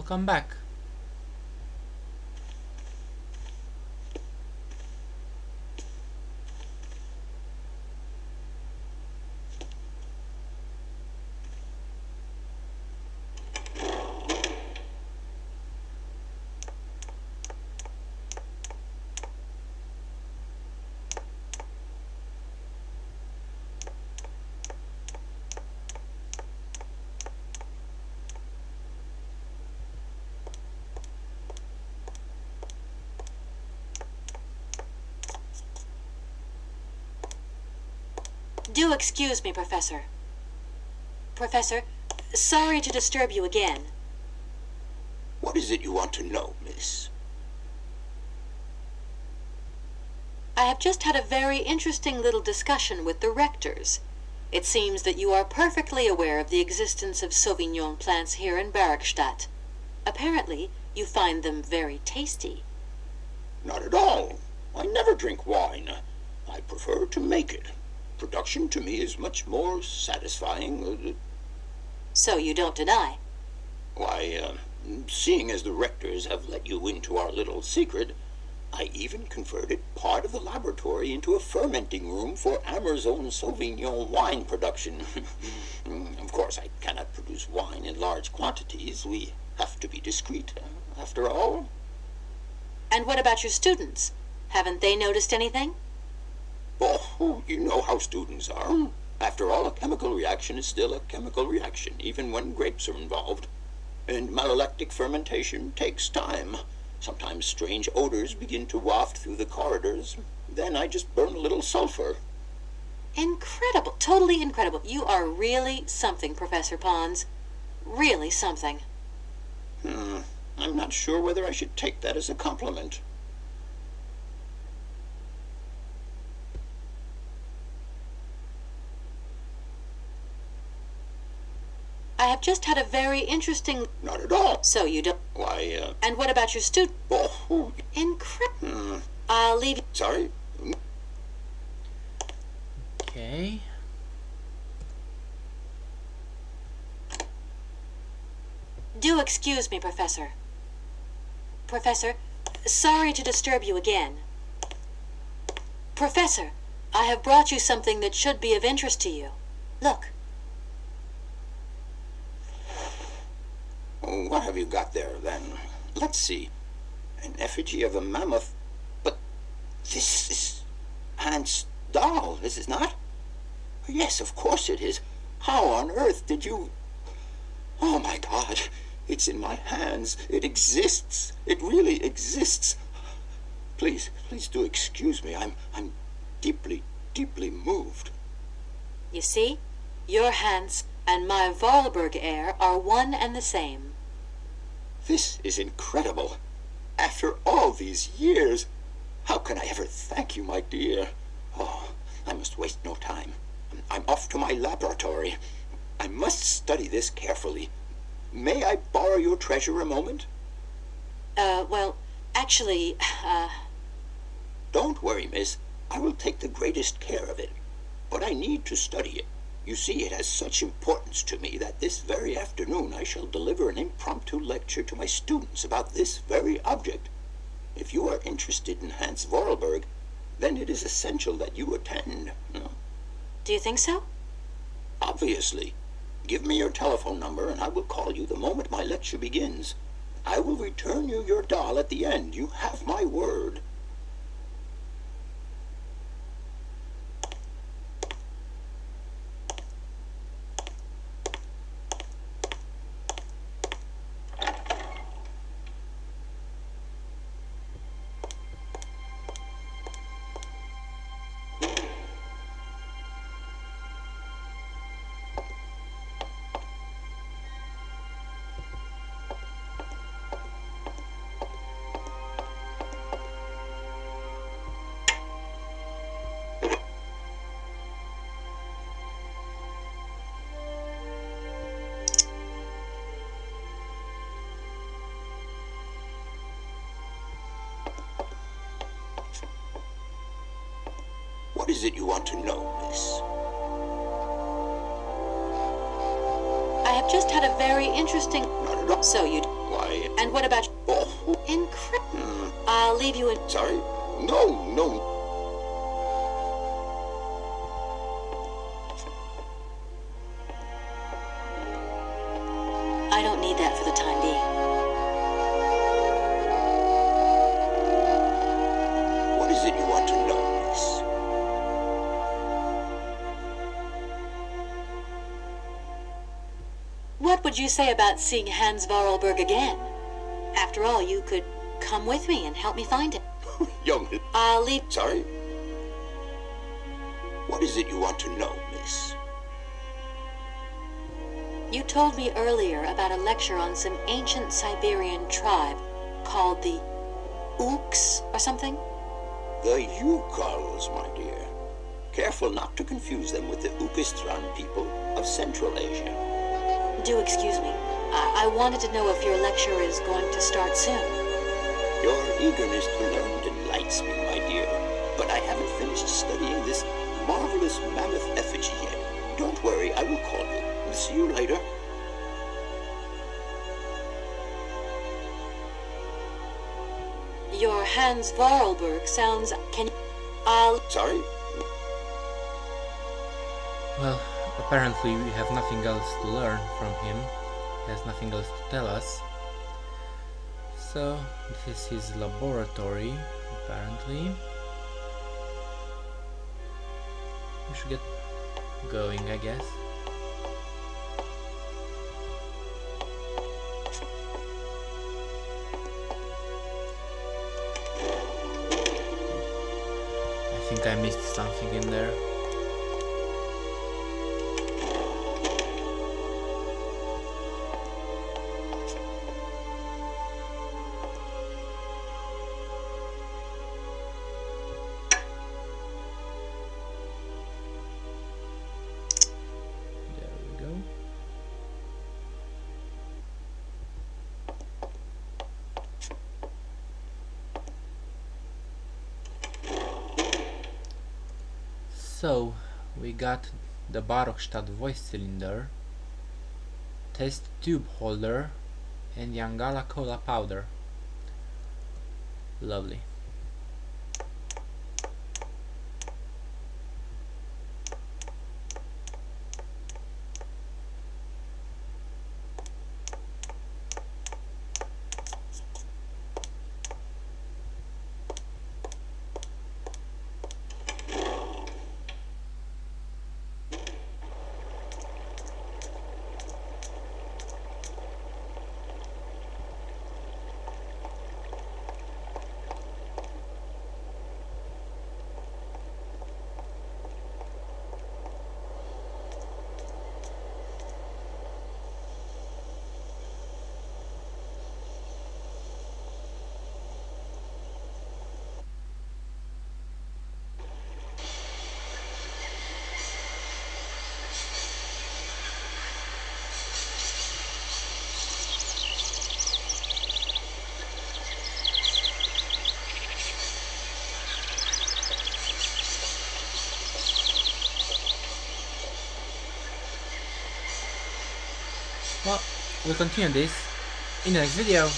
Welcome back. Do excuse me, Professor. Professor, sorry to disturb you again. What is it you want to know, miss? I have just had a very interesting little discussion with the rectors. It seems that you are perfectly aware of the existence of Sauvignon plants here in Barrackstadt. Apparently, you find them very tasty. Not at all. I never drink wine. I prefer to make it. Production to me is much more satisfying. So you don't deny? Why, seeing as the rectors have let you into our little secret, I even converted part of the laboratory into a fermenting room for Amazon Sauvignon wine production. Of course, I cannot produce wine in large quantities. We have to be discreet, after all. And what about your students? Haven't they noticed anything? Oh, you know how students are. After all, a chemical reaction is still a chemical reaction, even when grapes are involved. And malolactic fermentation takes time. Sometimes strange odors begin to waft through the corridors. Then I just burn a little sulfur. Incredible. Totally incredible. You are really something, Professor Pons. Really something. I'm not sure whether I should take that as a compliment. I have just had a very interesting... Not at all. So you don't... Why, And what about your student? Oh, Incredible. I'll leave... Sorry? Okay. Do excuse me, Professor. Professor, sorry to disturb you again. Professor, I have brought you something that should be of interest to you. Look. What have you got there, then? Let's see. An effigy of a mammoth. But this is Hans' doll, is it not? Yes, of course it is. How on earth did you... Oh, my God. It's in my hands. It exists. It really exists. Please do excuse me. I'm deeply, deeply moved. You see? Your Hans and my Vorarlberg air are one and the same. This is incredible. After all these years, how can I ever thank you, my dear? Oh, I must waste no time. I'm off to my laboratory. I must study this carefully. May I borrow your treasure a moment? Well, actually, Don't worry, miss. I will take the greatest care of it. But I need to study it. You see, it has such importance to me that this very afternoon I shall deliver an impromptu lecture to my students about this very object. If you are interested in Hans Vorarlberg, then it is essential that you attend. Do you think so? Obviously. Give me your telephone number and I will call you the moment my lecture begins. I will return you your doll at the end. You have my word. What is it you want to know, miss? I have just had a very interesting... Not at all. So you... Why? And what about... Oh, Incredible. I'll leave you in... sorry. No, no. I don't need that for the time being. What is it you want to know, miss? What would you say about seeing Hans Varlberg again? After all, you could come with me and help me find him. Young... I'll leave... Sorry? What is it you want to know, miss? You told me earlier about a lecture on some ancient Siberian tribe called the Ooks or something? The Yukals, my dear. Careful not to confuse them with the Ukistran people of Central Asia. Do excuse me. I wanted to know if your lecture is going to start soon. Your eagerness to learn delights me, my dear. But I haven't finished studying this marvelous mammoth effigy yet. Don't worry, I will call you. We'll see you later. Your Hans Varlberg sounds... I'll... Sorry? Well, apparently we have nothing else to learn from him. He has nothing else to tell us. So, this is his laboratory, apparently. We should get going, I guess. I think I missed something in there. So, we got the Barokstadt voice cylinder, test tube holder, and Yangala cola powder. Lovely. Well, we'll continue this in the next video.